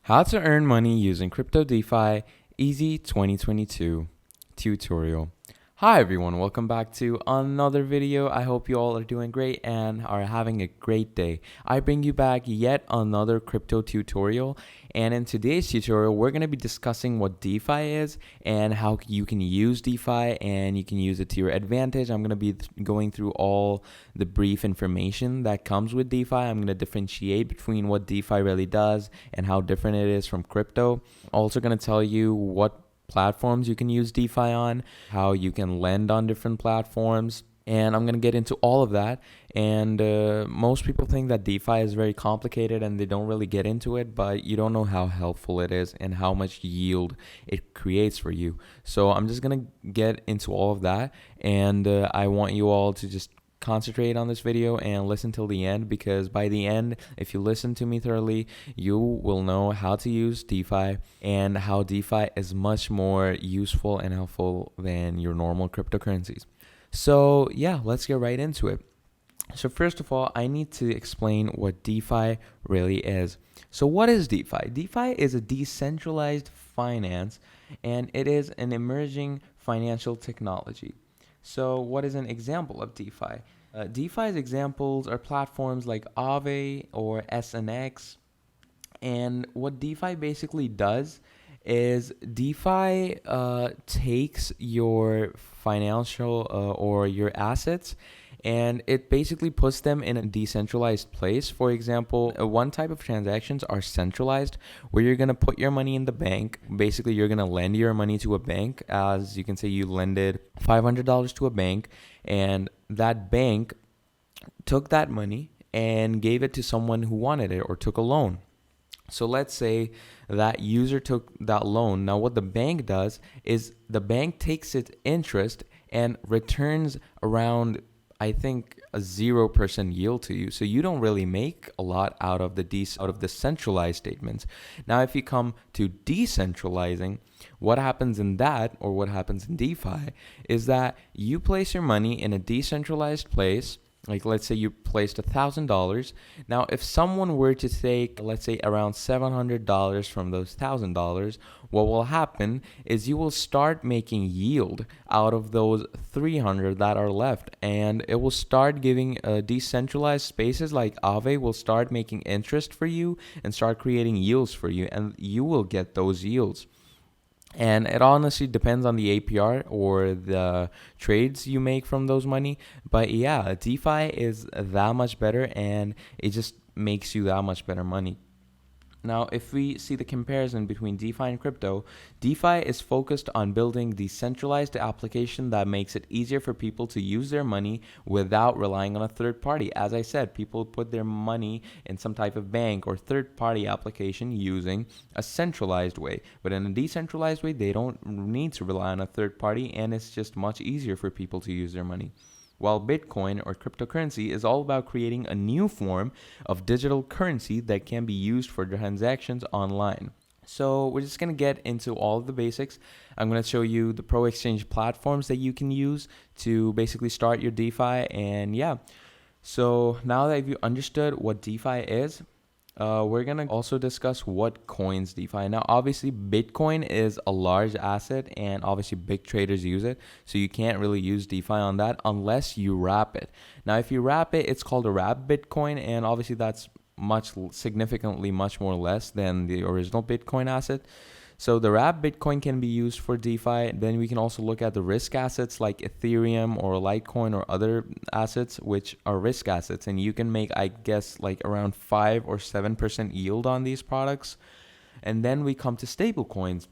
How to earn money using crypto DeFi Easy 2022 tutorial. Hi everyone, welcome back to another video. I hope you all are doing great and are having a great day. I bring you back yet another crypto tutorial, and in today's tutorial we're going to be discussing what DeFi is and how you can use DeFi and you can use it to your advantage. I'm going to be going through all the brief information that comes with DeFi. I'm going to differentiate between what DeFi really does and how different it is from crypto. Also going to tell you what platforms you can use DeFi on, how you can lend on different platforms, and I'm going to get into all of that. And most people think that DeFi is very complicated and they don't really get into it, but you don't know how helpful it is and how much yield it creates for you. So I'm just going to get into all of that, and I want you all to just concentrate on this video and listen till the end, because by the end, if you listen to me thoroughly, you will know how to use DeFi and how DeFi is much more useful and helpful than your normal cryptocurrencies. So yeah, let's get right into it. So first of all, I need to explain what DeFi really is. So what is DeFi? DeFi is a decentralized finance, and it is an emerging financial technology. So what is an example of DeFi? DeFi's examples are platforms like Aave or SNX. And what DeFi basically does is DeFi takes your financial or your assets, and it basically puts them in a decentralized place. For example, one type of transactions are centralized, where you're going to put your money in the bank. Basically, you're going to lend your money to a bank. As you can say, you lended $500 to a bank, and that bank took that money and gave it to someone who wanted it or took a loan. So let's say that user took that loan. Now what the bank does is the bank takes its interest and returns around, I think, a 0% yield to you. So you don't really make a lot out of the centralized statements. Now if you come to decentralizing, what happens in that, or what happens in DeFi, is that you place your money in a decentralized place. Like, let's say you placed $1,000. Now, if someone were to take, let's say, around $700 from those $1,000, what will happen is you will start making yield out of those 300 that are left, and it will start giving decentralized spaces like Aave will start making interest for you and start creating yields for you, and you will get those yields. And it honestly depends on the APR or the trades you make from those money. But yeah, DeFi is that much better, and it just makes you that much better money. Now, if we see the comparison between DeFi and crypto, DeFi is focused on building decentralized application that makes it easier for people to use their money without relying on a third party. As I said, people put their money in some type of bank or third party application using a centralized way. But in a decentralized way, they don't need to rely on a third party, and it's just much easier for people to use their money. While Bitcoin or cryptocurrency is all about creating a new form of digital currency that can be used for transactions online. So we're just going to get into all of the basics. I'm going to show you the pro exchange platforms that you can use to basically start your DeFi. And yeah, so now that you understood what DeFi is, we're going to also discuss what coins DeFi. Now, obviously, Bitcoin is a large asset, and obviously big traders use it. So you can't really use DeFi on that unless you wrap it. Now, if you wrap it, it's called a wrap Bitcoin, and obviously that's significantly much more less than the original Bitcoin asset. So the wrap Bitcoin can be used for DeFi. Then we can also look at the risk assets like Ethereum or Litecoin or other assets which are risk assets, and you can make, I guess, like around 5 or 7% yield on these products. And then we come to stable coins.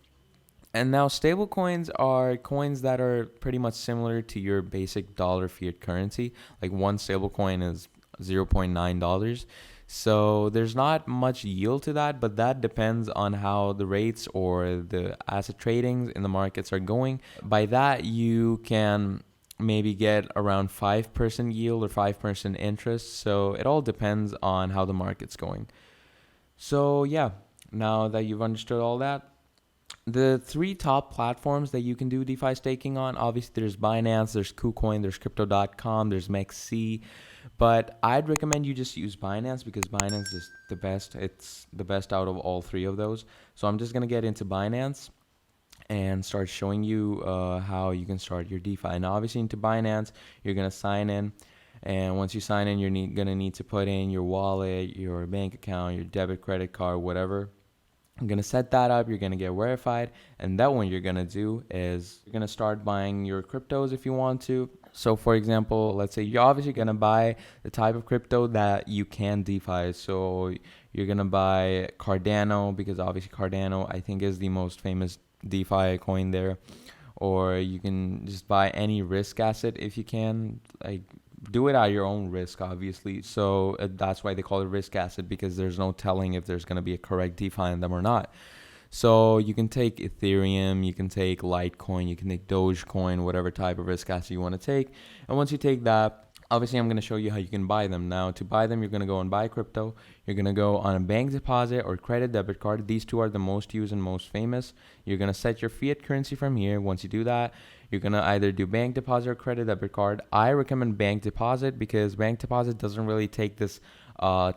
And now stable coins are coins that are pretty much similar to your basic dollar fiat currency. Like one stable coin is $0.9. So there's not much yield to that, but that depends on how the rates or the asset tradings in the markets are going. By that, you can maybe get around 5% yield or 5% interest. So it all depends on how the market's going. So yeah, now that you've understood all that, the three top platforms that you can do DeFi staking on, obviously there's Binance, there's KuCoin, there's Crypto.com, there's MEXC. But I'd recommend you just use Binance because Binance is the best. It's the best out of all three of those. So I'm just going to get into Binance and start showing you how you can start your DeFi. Now, obviously, into Binance, you're going to sign in. And once you sign in, you're going to need to put in your wallet, your bank account, your debit, credit card, whatever. I'm going to set that up. You're going to get verified. And then what you're going to do is you're going to start buying your cryptos if you want to. So, for example, let's say you're obviously going to buy the type of crypto that you can DeFi. So you're going to buy Cardano because obviously Cardano, I think, is the most famous DeFi coin there. Or you can just buy any risk asset if you can. Like, do it at your own risk, obviously. So that's why they call it risk asset, because there's no telling if there's going to be a correct DeFi in them or not. So you can take Ethereum, you can take Litecoin, you can take Dogecoin, whatever type of risk asset you want to take. And once you take that, obviously I'm going to show you how you can buy them. Now, to buy them, you're going to go and buy crypto. You're going to go on a bank deposit or credit debit card. These two are the most used and most famous. You're going to set your fiat currency from here. Once you do that, you're going to either do bank deposit or credit debit card. I recommend bank deposit because bank deposit doesn't really take this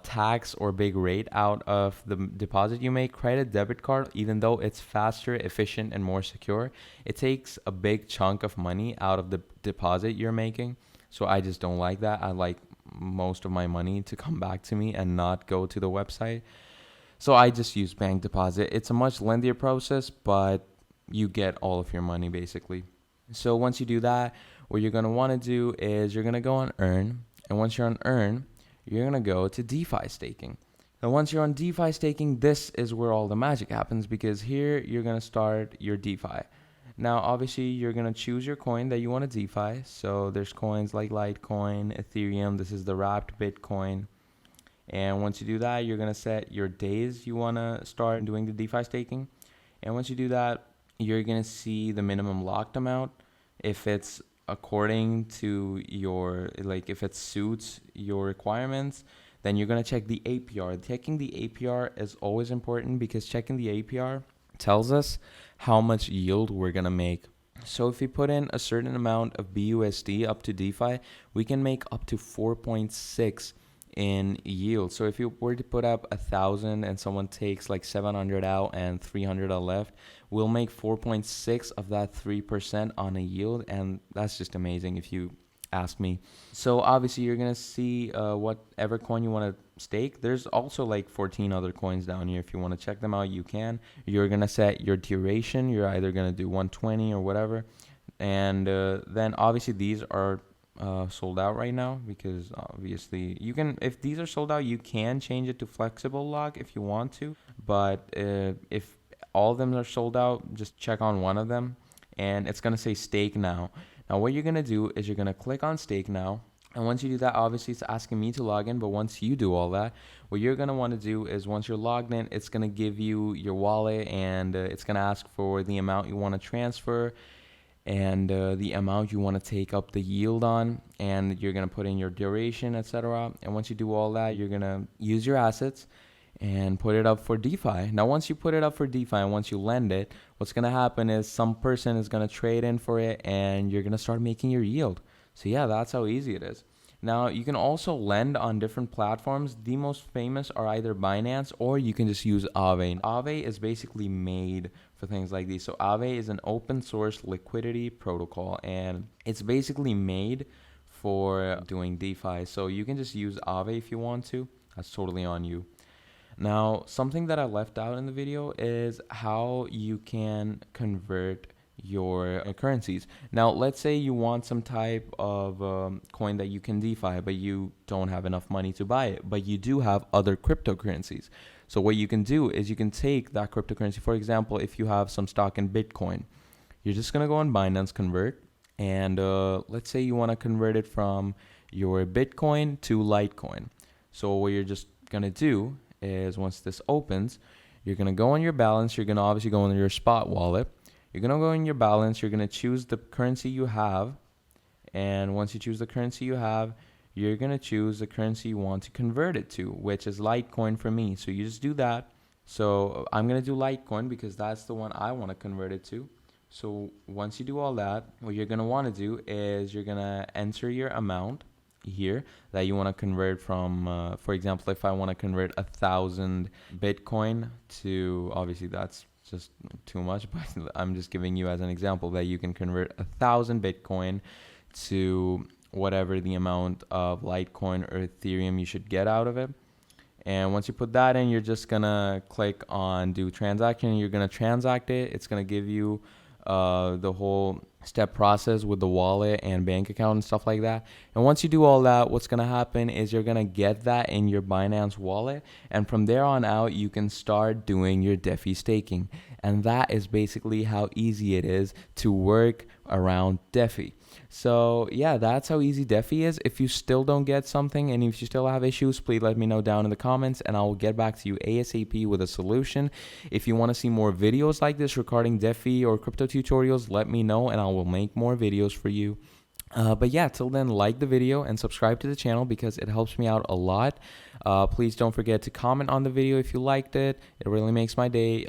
tax or big rate out of the deposit you make. Credit debit card, even though it's faster, efficient, and more secure, it takes a big chunk of money out of the deposit you're making. So I just don't like that. I like most of my money to come back to me and not go to the website. So I just use bank deposit. It's a much lengthier process, but you get all of your money basically. So once you do that, what you're going to want to do is you're going to go on Earn. And once you're on Earn, you're going to go to DeFi staking. Now, once you're on DeFi staking, this is where all the magic happens, because here you're going to start your DeFi. Now, obviously, you're going to choose your coin that you want to DeFi. So there's coins like Litecoin, Ethereum. This is the wrapped Bitcoin. And once you do that, you're going to set your days you want to start doing the DeFi staking. And once you do that, you're going to see the minimum locked amount. If it's according to your, like, if it suits your requirements, then you're going to check the APR. Checking the APR is always important because checking the APR tells us how much yield we're going to make. So if we put in a certain amount of BUSD up to DeFi, we can make up to 4.6 in yield. So if you were to put up 1,000 and someone takes like 700 out and 300 are left, we'll make 4.6 of that 3% on a yield, and that's just amazing if you ask me. So obviously you're gonna see whatever coin you want to stake. There's also like 14 other coins down here. If you want to check them out, you can. You're gonna set your duration. You're either gonna do 120 or whatever, and then obviously these are sold out right now, because obviously you can, if these are sold out, you can change it to flexible lock if you want to, but if all of them are sold out, just check on one of them and it's going to say stake now. Now what you're going to do is you're going to click on stake now, and once you do that, obviously it's asking me to log in, but once you do all that, what you're going to want to do is once you're logged in, it's going to give you your wallet, and it's going to ask for the amount you want to transfer and the amount you want to take up the yield on, and you're going to put in your duration, etc. And once you do all that, you're going to use your assets and put it up for DeFi. Now, once you put it up for DeFi and once you lend it, what's going to happen is some person is going to trade in for it and you're going to start making your yield. So yeah, that's how easy it is. Now, you can also lend on different platforms. The most famous are either Binance, or you can just use Aave. Aave is basically made for things like these. So Aave is an open source liquidity protocol, and it's basically made for doing DeFi. So you can just use Aave if you want to. That's totally on you. Now, something that I left out in the video is how you can convert your currencies. Now, let's say you want some type of coin that you can DeFi, but you don't have enough money to buy it, but you do have other cryptocurrencies. So what you can do is you can take that cryptocurrency. For example, if you have some stock in Bitcoin, you're just going to go on Binance Convert, and let's say you want to convert it from your Bitcoin to Litecoin. So what you're just going to do is once this opens, you're going to go on your balance. You're going to obviously go on your spot wallet. You're going to go in your balance. You're going to choose the currency you have. And once you choose the currency you have, you're going to choose the currency you want to convert it to, which is Litecoin for me. So you just do that. So I'm going to do Litecoin because that's the one I want to convert it to. So once you do all that, what you're going to want to do is you're going to enter your amount. here that you want to convert from, for example, if I want to convert 1,000 Bitcoin to, obviously that's just too much, but I'm just giving you as an example that you can convert 1,000 Bitcoin to whatever the amount of Litecoin or Ethereum you should get out of it. And once you put that in, you're just gonna click on do transaction. You're gonna transact it. It's gonna give you the whole step process with the wallet and bank account and stuff like that. And once you do all that, what's gonna happen is you're gonna get that in your Binance wallet, and from there on out you can start doing your DeFi staking. And that is basically how easy it is to work around DeFi. So yeah, that's how easy DeFi is. If you still don't get something and if you still have issues, please let me know down in the comments and I will get back to you ASAP with a solution. If you want to see more videos like this regarding DeFi or crypto tutorials, let me know and I will make more videos for you. But yeah, till then, like the video and subscribe to the channel because it helps me out a lot. Please don't forget to comment on the video if you liked it. It really makes my day.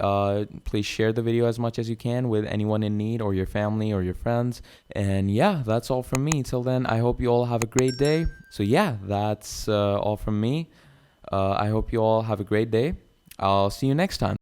Please share the video as much as you can with anyone in need or your family or your friends. And yeah, that's all from me. Till then, I hope you all have a great day. So yeah, that's all from me. I hope you all have a great day. I'll see you next time.